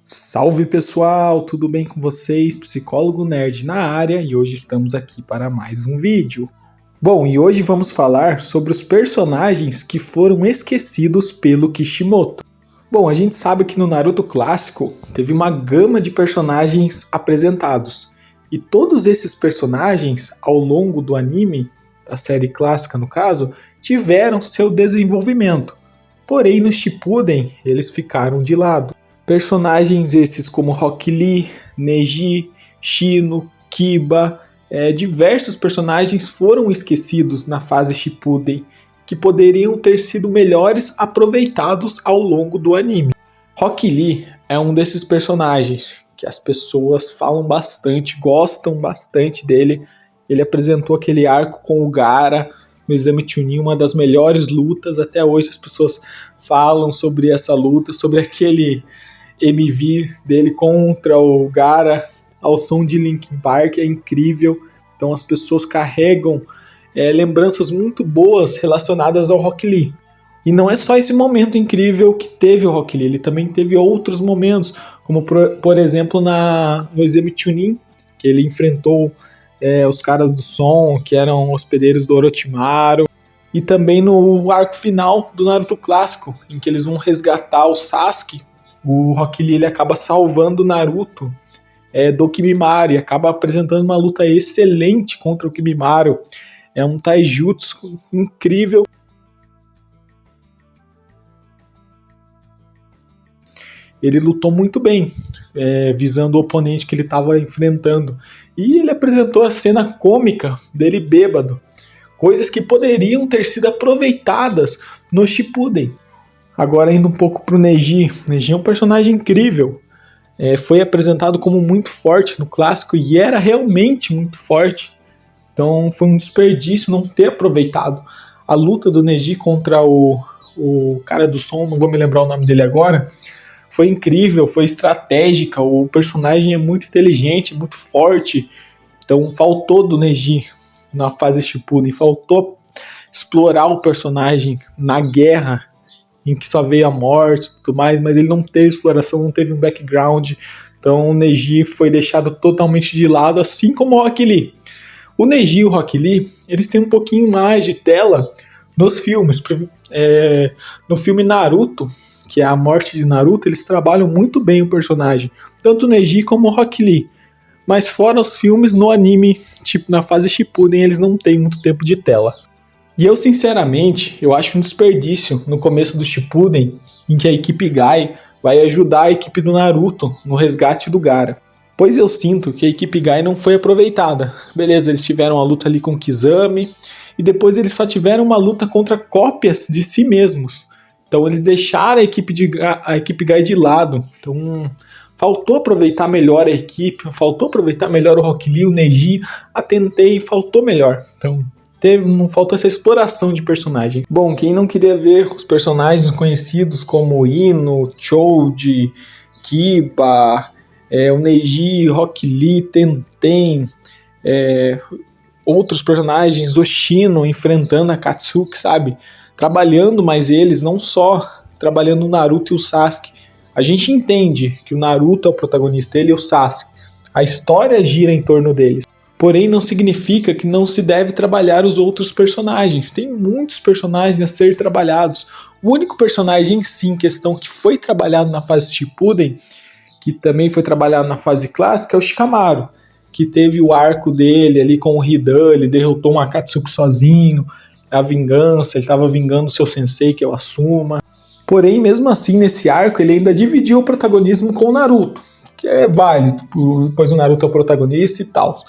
Salve pessoal, tudo bem com vocês? Psicólogo Nerd na área e hoje estamos aqui para mais um vídeo. Bom, e hoje vamos falar sobre os personagens que foram esquecidos pelo Kishimoto. Bom, a gente sabe que no Naruto clássico teve uma gama de personagens apresentados e todos esses personagens ao longo do anime, da série clássica no caso, tiveram seu desenvolvimento. Porém no Shippuden eles ficaram de lado. Personagens esses como Rock Lee, Neji, Shino, Kiba, diversos personagens foram esquecidos na fase Shippuden, que poderiam ter sido melhores aproveitados ao longo do anime. Rock Lee é um desses personagens que as pessoas falam bastante, gostam bastante dele. Ele apresentou aquele arco com o Gaara no Exame Chunin, uma das melhores lutas. Até hoje as pessoas falam sobre essa luta, sobre aquele MV dele contra o Gaara ao som de Linkin Park, é incrível. Então as pessoas carregam lembranças muito boas relacionadas ao Rock Lee. E não é só esse momento incrível que teve o Rock Lee, ele também teve outros momentos, como por exemplo no Exame Chunin, que ele enfrentou os caras do som, que eram hospedeiros do Orochimaru, e também no arco final do Naruto clássico, em que eles vão resgatar o Sasuke. O Rock Lee ele acaba salvando o Naruto do Kimimaro e acaba apresentando uma luta excelente contra o Kimimaro. É um taijutsu incrível. Ele lutou muito bem, visando o oponente que ele estava enfrentando. E ele apresentou a cena cômica dele bêbado. Coisas que poderiam ter sido aproveitadas no Shippuden. Agora indo um pouco pro Neji. Neji é um personagem incrível. Foi apresentado como muito forte no clássico e era realmente muito forte. Então foi um desperdício não ter aproveitado. A luta do Neji contra o cara do som, não vou me lembrar o nome dele agora, foi incrível, foi estratégica. O personagem é muito inteligente, muito forte. Então faltou do Neji na fase Shippuden, faltou explorar o personagem na guerra, em que só veio a morte e tudo mais, mas ele não teve exploração, não teve um background. Então o Neji foi deixado totalmente de lado, assim como o Rock Lee. O Neji e o Rock Lee, eles têm um pouquinho mais de tela nos filmes. No filme Naruto, que é a morte de Naruto, eles trabalham muito bem o personagem, tanto o Neji como o Rock Lee. Mas fora os filmes, no anime, tipo na fase Shippuden, eles não têm muito tempo de tela. E eu, sinceramente, eu acho um desperdício no começo do Shippuden, em que a equipe Gai vai ajudar a equipe do Naruto no resgate do Gaara. Pois eu sinto que a equipe Gai não foi aproveitada. Beleza, eles tiveram a luta ali com o Kizami, e depois eles só tiveram uma luta contra cópias de si mesmos. Então eles deixaram a equipe Gai de lado. Então faltou aproveitar melhor a equipe, faltou aproveitar melhor o Rock Lee, o Neji, a Tentei, faltou melhor. Então não faltou essa exploração de personagem. Bom, quem não queria ver os personagens conhecidos como Ino, Choji, Kiba, o Neji, Rock Lee, Tenten, outros personagens, o Shino enfrentando a Katsuki, sabe? Trabalhando mais eles, não só trabalhando o Naruto e o Sasuke. A gente entende que o Naruto é o protagonista, ele e o Sasuke. A história gira em torno deles. Porém, não significa que não se deve trabalhar os outros personagens. Tem muitos personagens a ser trabalhados. O único personagem em questão que foi trabalhado na fase Shippuden, que também foi trabalhado na fase clássica, é o Shikamaru, que teve o arco dele ali com o Hidan, ele derrotou um Akatsuki sozinho, a vingança, ele estava vingando o seu sensei, que é o Asuma. Porém, mesmo assim, nesse arco, ele ainda dividiu o protagonismo com o Naruto, que é válido, pois o Naruto é o protagonista e tal.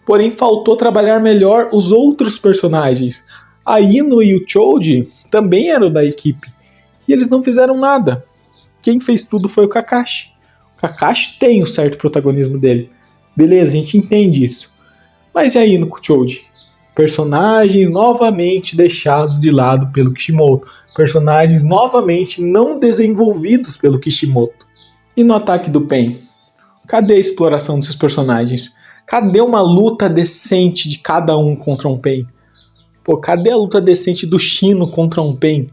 Porém, faltou trabalhar melhor os outros personagens. A Ino e o Choji também eram da equipe. E eles não fizeram nada. Quem fez tudo foi o Kakashi. O Kakashi tem o certo protagonismo dele. Beleza, a gente entende isso. Mas e a Ino com o Choji? Personagens novamente deixados de lado pelo Kishimoto. Personagens novamente não desenvolvidos pelo Kishimoto. E no Ataque do Pain? Cadê a exploração desses personagens? Cadê uma luta decente de cada um contra um Pain? Pô, cadê a luta decente do Shino contra um Pain?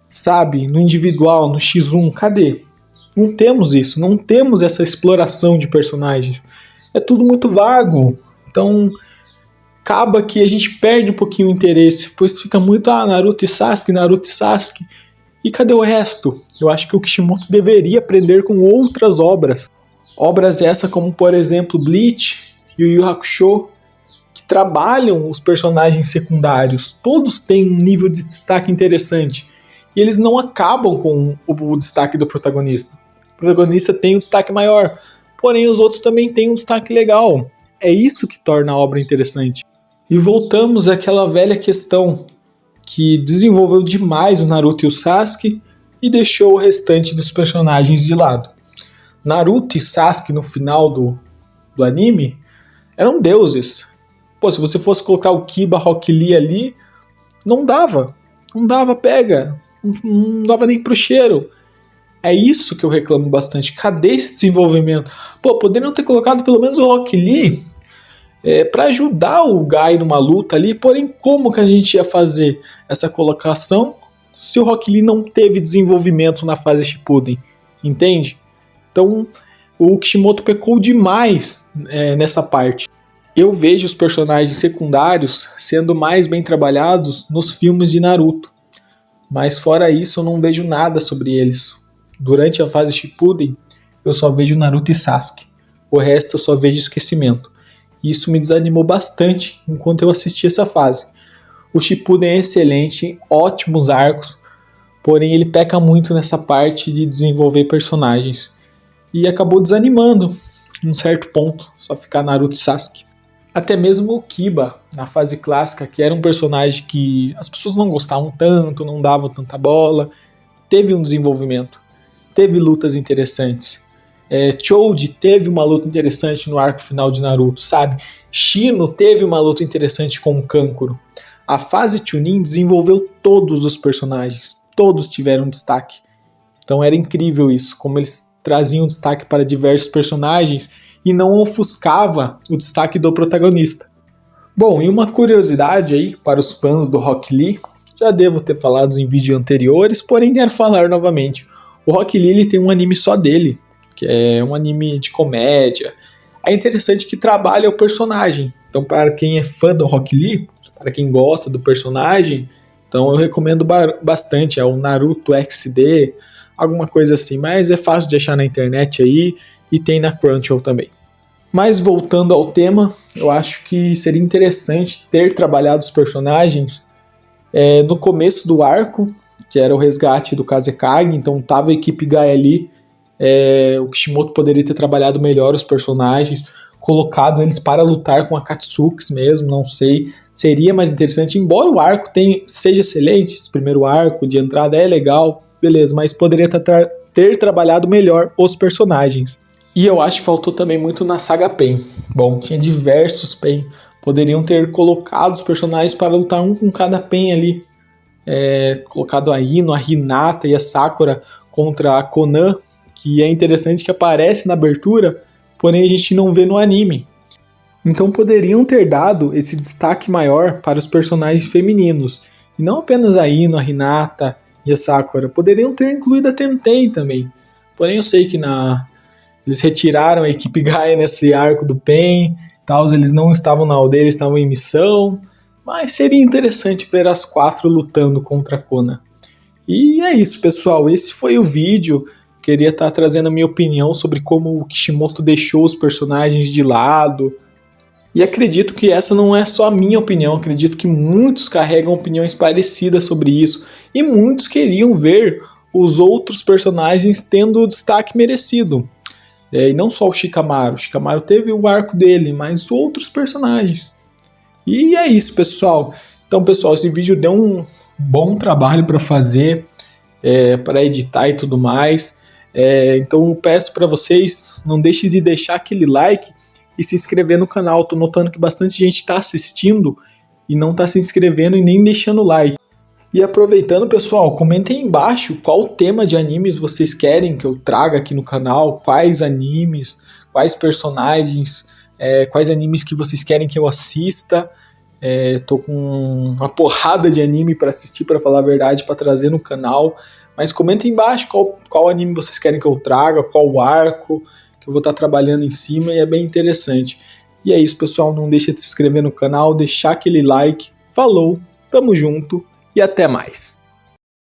Sabe? No individual, no X1, cadê? Não temos isso, não temos essa exploração de personagens. É tudo muito vago. Então, acaba que a gente perde um pouquinho o interesse, pois fica muito, Naruto e Sasuke, Naruto e Sasuke. E cadê o resto? Eu acho que o Kishimoto deveria aprender com outras obras. Obras essas como, por exemplo, Bleach e Yu Yu Hakusho, que trabalham os personagens secundários. Todos têm um nível de destaque interessante. E eles não acabam com o destaque do protagonista. O protagonista tem um destaque maior, porém os outros também têm um destaque legal. É isso que torna a obra interessante. E voltamos àquela velha questão que desenvolveu demais o Naruto e o Sasuke e deixou o restante dos personagens de lado. Naruto e Sasuke no final do anime eram deuses. Pô, se você fosse colocar o Kiba, Rock Lee ali, não dava pega, não dava nem pro cheiro. É isso que eu reclamo bastante. Cadê esse desenvolvimento? Pô, poderiam ter colocado pelo menos o Rock Lee para ajudar o Guy numa luta ali, porém como que a gente ia fazer essa colocação se o Rock Lee não teve desenvolvimento na fase Shippuden, entende? Então o Kishimoto pecou demais nessa parte. Eu vejo os personagens secundários sendo mais bem trabalhados nos filmes de Naruto, mas fora isso eu não vejo nada sobre eles. Durante a fase Shippuden eu só vejo Naruto e Sasuke, o resto eu só vejo esquecimento. Isso me desanimou bastante enquanto eu assisti essa fase. O Shippuden é excelente, ótimos arcos, porém ele peca muito nessa parte de desenvolver personagens. E acabou desanimando, em um certo ponto, só ficar Naruto e Sasuke. Até mesmo o Kiba, na fase clássica, que era um personagem que as pessoas não gostavam tanto, não davam tanta bola, teve um desenvolvimento, teve lutas interessantes. Choji teve uma luta interessante no arco final de Naruto, sabe? Shino teve uma luta interessante com o Kankuro. A fase Chunin desenvolveu todos os personagens, todos tiveram destaque. Então era incrível isso, como eles traziam destaque para diversos personagens e não ofuscava o destaque do protagonista. Bom, e uma curiosidade aí para os fãs do Rock Lee, já devo ter falado em vídeos anteriores, porém quero falar novamente. O Rock Lee ele tem um anime só dele, que é um anime de comédia. É interessante que trabalha o personagem. Então, para quem é fã do Rock Lee, para quem gosta do personagem, então eu recomendo bastante. É o Naruto XD, alguma coisa assim. Mas é fácil de achar na internet aí e tem na Crunchyroll também. Mas voltando ao tema, eu acho que seria interessante ter trabalhado os personagens no começo do arco, que era o resgate do Kazekage. Então tava a equipe Gai ali. O Kishimoto poderia ter trabalhado melhor os personagens, colocado eles para lutar com a Katsuki mesmo, não sei, seria mais interessante, embora o arco seja excelente, esse primeiro arco de entrada é legal, beleza, mas poderia ter trabalhado melhor os personagens. E eu acho que faltou também muito na saga Pain. Bom, tinha diversos Pain, poderiam ter colocado os personagens para lutar um com cada Pain ali, colocado a Ino, a Hinata e a Sakura contra a Konan, que é interessante que aparece na abertura, porém a gente não vê no anime. Então poderiam ter dado esse destaque maior para os personagens femininos, e não apenas a Ino, a Hinata e a Sakura, poderiam ter incluído a Tenten também. Porém eu sei que eles retiraram a equipe Gaia nesse arco do Pain, eles não estavam na aldeia, eles estavam em missão, mas seria interessante ver as 4 lutando contra a Konan. E é isso, pessoal, esse foi o vídeo. Queria estar trazendo a minha opinião sobre como o Kishimoto deixou os personagens de lado. E acredito que essa não é só a minha opinião, acredito que muitos carregam opiniões parecidas sobre isso. E muitos queriam ver os outros personagens tendo o destaque merecido. E não só o Shikamaru. O Shikamaru teve o arco dele, mas outros personagens. E é isso, pessoal. Então, pessoal, esse vídeo deu um bom trabalho para fazer, para editar e tudo mais. Então eu peço para vocês, não deixem de deixar aquele like e se inscrever no canal. Estou notando que bastante gente está assistindo e não está se inscrevendo e nem deixando like. E aproveitando, pessoal, comentem aí embaixo qual tema de animes vocês querem que eu traga aqui no canal, quais animes, quais personagens, quais animes que vocês querem que eu assista. Tô com uma porrada de anime para assistir, para falar a verdade, para trazer no canal. Mas comenta aí embaixo qual anime vocês querem que eu traga, qual arco, que eu vou estar trabalhando em cima, e é bem interessante. E é isso, pessoal, não deixa de se inscrever no canal, deixar aquele like. Falou, tamo junto e até mais.